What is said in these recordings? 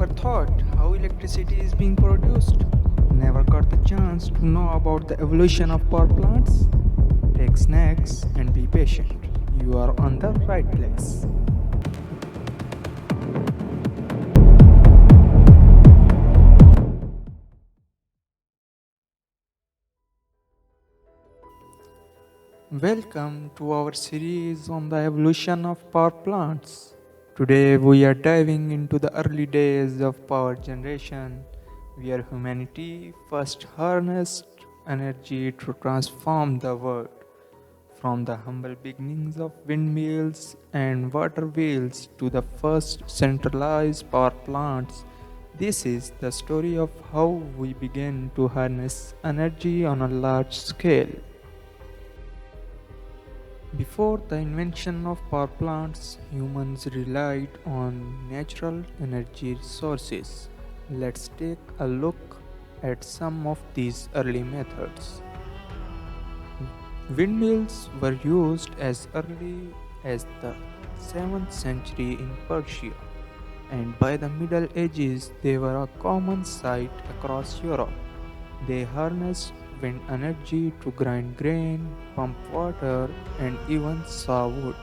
ever thought how electricity is being produced? Never got the chance to know about the evolution of power plants? Take snacks and be patient. You are on the right place. Welcome to our series on the evolution of power plants. Today we are diving into the early days of power generation, where humanity first harnessed energy to transform the world. From the humble beginnings of windmills and water wheels to the first centralized power plants, this is the story of how we began to harness energy on a large scale. Before the invention of power plants, humans relied on natural energy sources. Let's take a look at some of these early methods. Windmills were used as early as the 7th century in Persia, and by the Middle Ages they were a common sight across Europe. They harnessed wind energy to grind grain, pump water, and even saw wood.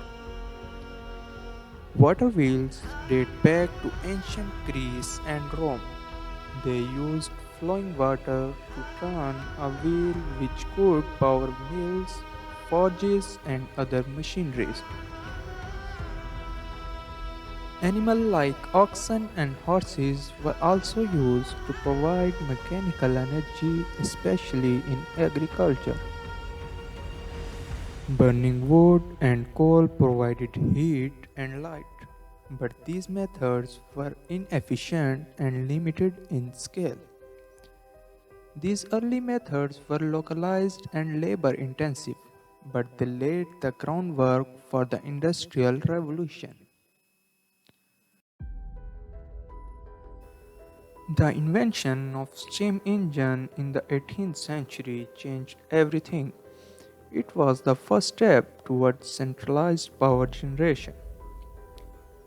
Water wheels date back to ancient Greece and Rome. They used flowing water to turn a wheel which could power mills, forges, and other machineries. Animals like oxen and horses were also used to provide mechanical energy, especially in agriculture. Burning wood and coal provided heat and light, but these methods were inefficient and limited in scale. These early methods were localized and labor intensive, but they laid the groundwork for the Industrial Revolution. The invention of steam engine in the 18th century changed everything. It was the first step towards centralized power generation.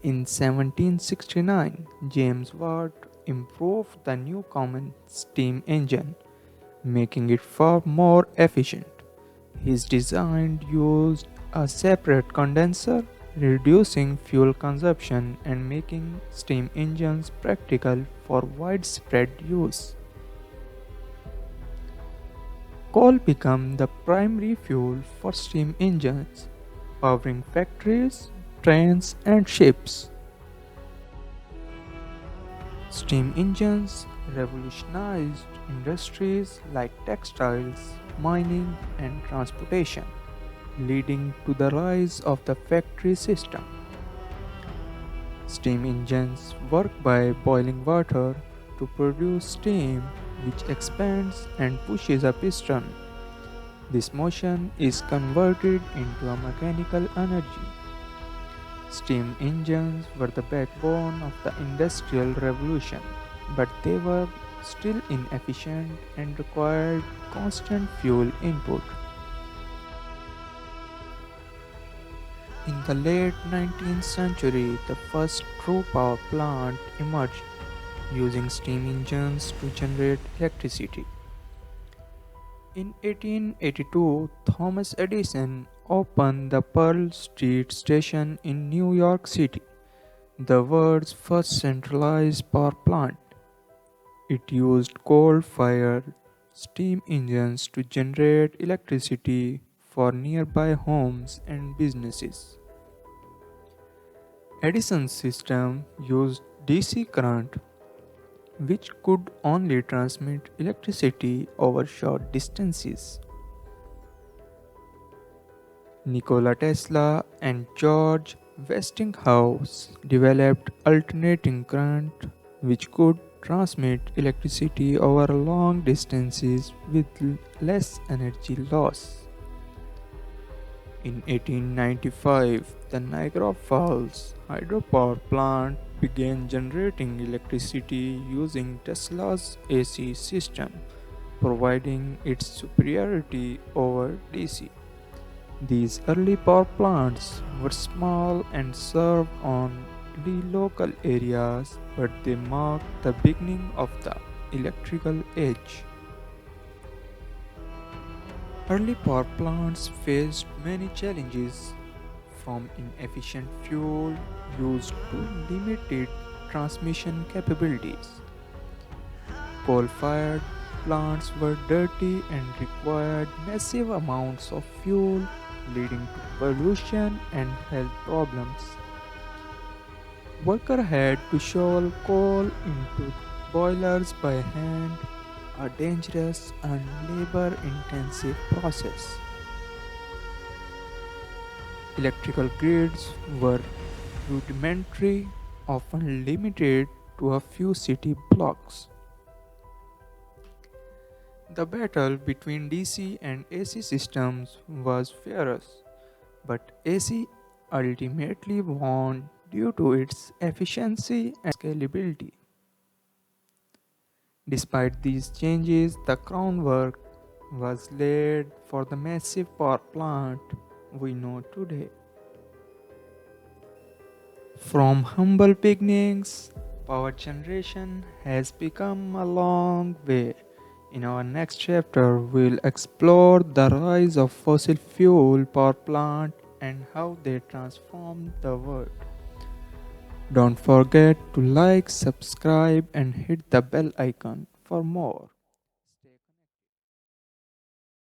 In 1769, James Watt improved the new common steam engine, making it far more efficient. His design used a separate condenser, reducing fuel consumption and making steam engines practical for widespread use. Coal became the primary fuel for steam engines, powering factories, trains, and ships. Steam engines revolutionized industries like textiles, mining, and transportation, leading to the rise of the factory system. Steam engines work by boiling water to produce steam, which expands and pushes a piston. This motion is converted into a mechanical energy. Steam engines were the backbone of the Industrial Revolution, but they were still inefficient and required constant fuel input. In the late 19th century, the first true power plant emerged, using steam engines to generate electricity. In 1882, Thomas Edison opened the Pearl Street Station in New York City, the world's first centralized power plant. It used coal-fired steam engines to generate electricity for nearby homes and businesses. Edison's system used DC current, which could only transmit electricity over short distances. Nikola Tesla and George Westinghouse developed alternating current, which could transmit electricity over long distances with less energy loss. In 1895, the Niagara Falls hydropower plant began generating electricity using Tesla's AC system, providing its superiority over DC. These early power plants were small and served on predominantly local areas, but they mark the beginning of the electrical age. Early power plants faced many challenges, from inefficient fuel use to limited transmission capabilities. Coal fired plants were dirty and required massive amounts of fuel, leading to pollution and health problems. Workers had to shovel coal into boilers by hand, a dangerous and labor intensive process. Electrical grids were rudimentary, often limited to a few city blocks. The battle between DC and AC systems was fierce, but AC ultimately won due to its efficiency and scalability. Despite these changes, the groundwork was laid for the massive power plant we know today. From humble beginnings, power generation has become a long way. In our next chapter, we'll explore the rise of fossil fuel power plant and how they transformed the world. Don't forget to like, subscribe, and hit the bell icon for more.